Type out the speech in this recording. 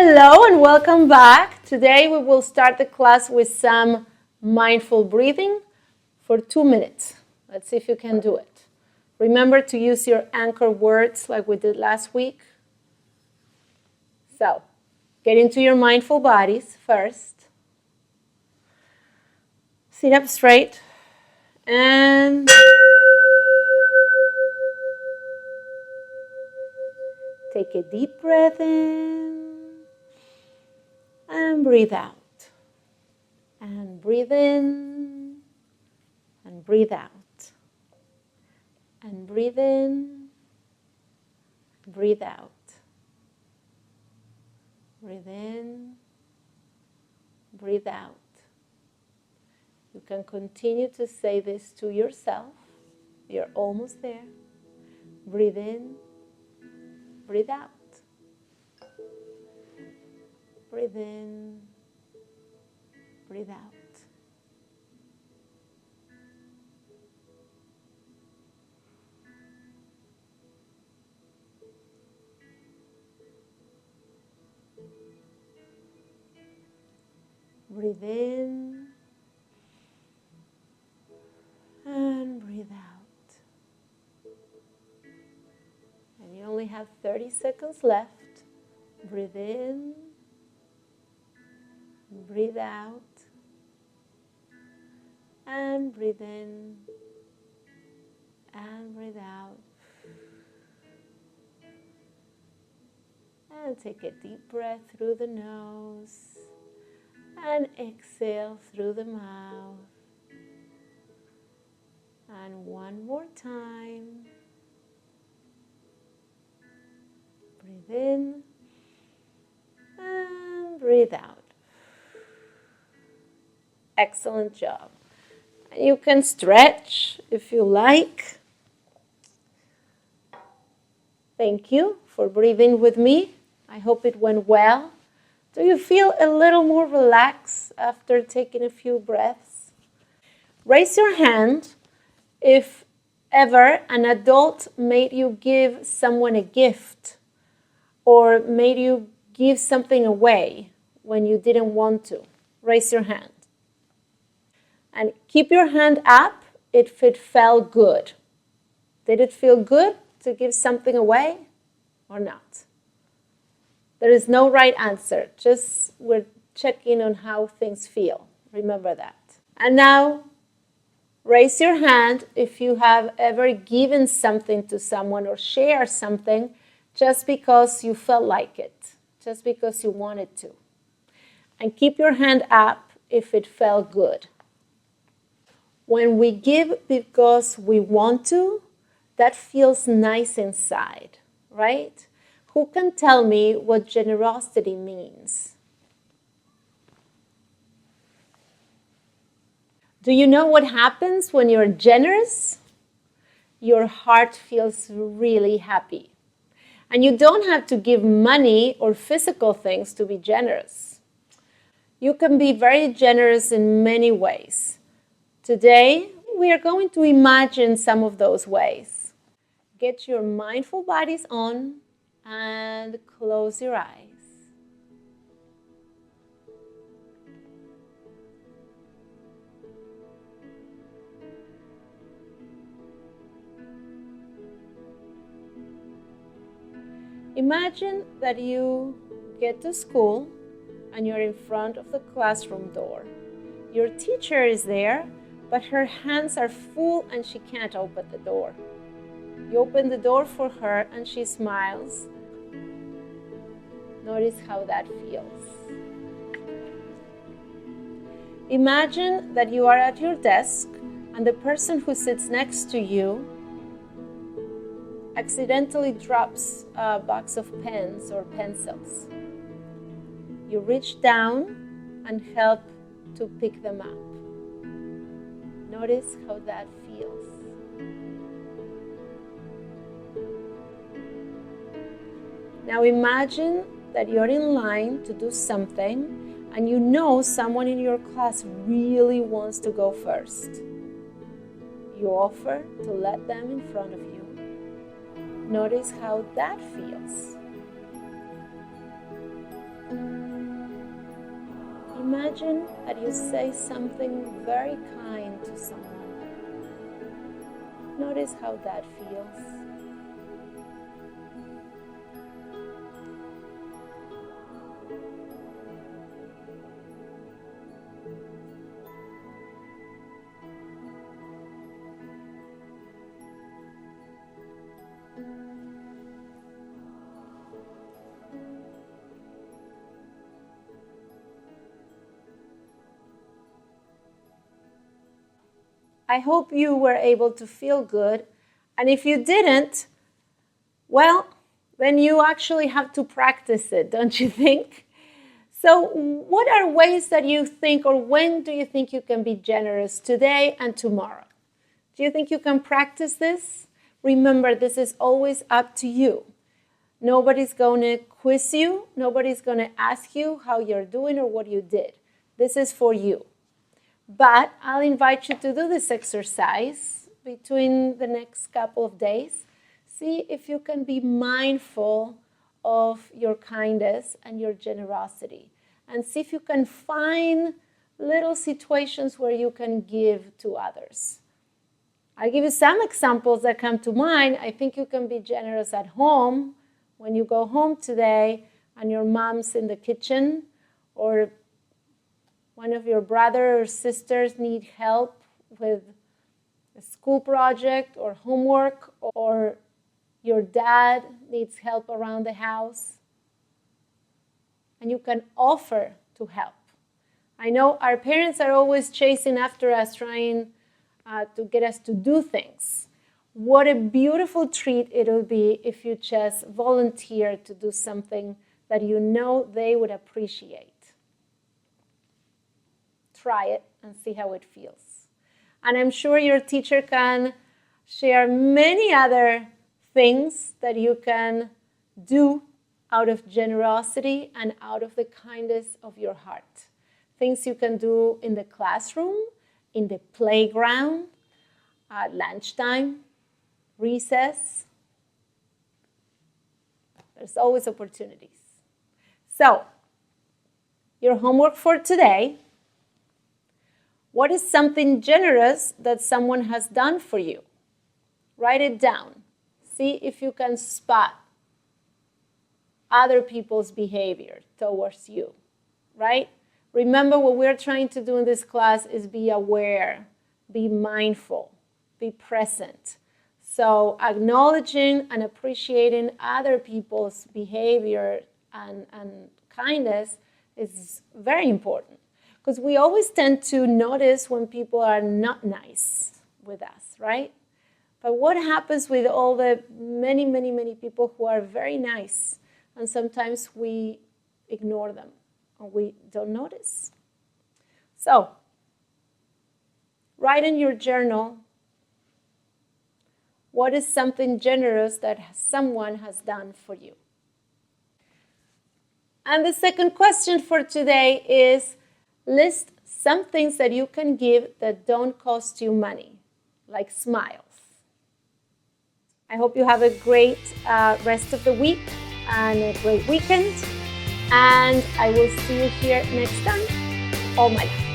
Hello and welcome back. Today we will start the class with some mindful breathing for 2 minutes. Let's see if you can do it. Remember to use your anchor words like we did last week. So, get into your mindful bodies first. Sit up straight and take a deep breath in. And breathe out. And breathe in. And breathe out. And breathe in. Breathe out. Breathe in. Breathe out. You can continue to say this to yourself. You're almost there. Breathe in. Breathe out. Breathe in, breathe out. Breathe in and breathe out. And you only have 30 seconds left. Breathe in. Breathe out and breathe in and breathe out. And take a deep breath through the nose and exhale through the mouth. And one more time. Breathe in and breathe out. Excellent job. You can stretch if you like. Thank you for breathing with me. I hope it went well. Do you feel a little more relaxed after taking a few breaths? Raise your hand if ever an adult made you give someone a gift or made you give something away when you didn't want to. Raise your hand. And keep your hand up if it felt good. Did it feel good to give something away or not? There is no right answer. Just we're checking on how things feel. Remember that. And now, raise your hand if you have ever given something to someone or shared something just because you felt like it, just because you wanted to. And keep your hand up if it felt good. When we give because we want to, that feels nice inside, right? Who can tell me what generosity means? Do you know what happens when you're generous? Your heart feels really happy. And you don't have to give money or physical things to be generous. You can be very generous in many ways. Today, we are going to imagine some of those ways. Get your mindful bodies on and close your eyes. Imagine that you get to school and you're in front of the classroom door. Your teacher is there, but her hands are full and she can't open the door. You open the door for her and she smiles. Notice how that feels. Imagine that you are at your desk and the person who sits next to you accidentally drops a box of pens or pencils. You reach down and help to pick them up. Notice how that feels. Now imagine that you're in line to do something and you know someone in your class really wants to go first. You offer to let them in front of you. Notice how that feels. imagine that you say something very kind to someone. Notice how that feels. I hope you were able to feel good. And if you didn't, well, then you actually have to practice it, don't you think? So what are ways that you think, or when do you think you can be generous today and tomorrow? Do you think you can practice this? Remember, this is always up to you. Nobody's going to quiz you. Nobody's going to ask you how you're doing or what you did. This is for you. But I'll invite you to do this exercise between the next couple of days. See if you can be mindful of your kindness and your generosity. And see if you can find little situations where you can give to others. I'll give you some examples that come to mind. I think you can be generous at home when you go home today and your mom's in the kitchen, or one of your brothers or sisters need help with a school project or homework, or your dad needs help around the house, and you can offer to help. I know our parents are always chasing after us, trying to get us to do things. What a beautiful treat it would be if you just volunteer to do something that you know they would appreciate. Try it and see how it feels. And I'm sure your teacher can share many other things that you can do out of generosity and out of the kindness of your heart. Things you can do in the classroom, in the playground, at lunchtime, recess. There's always opportunities. So, your homework for today: what is something generous that someone has done for you? Write it down. See if you can spot other people's behavior towards you, right? Remember, what we're trying to do in this class is be aware, be mindful, be present. So acknowledging and appreciating other people's behavior and kindness is very important, because we always tend to notice when people are not nice with us, right? But what happens with all the many, many, many people who are very nice, and sometimes we ignore them or we don't notice? So, write in your journal, what is something generous that someone has done for you? And the second question for today is, list some things that you can give that don't cost you money, like smiles. I hope you have a great rest of the week and a great weekend. And I will see you here next time. All my love.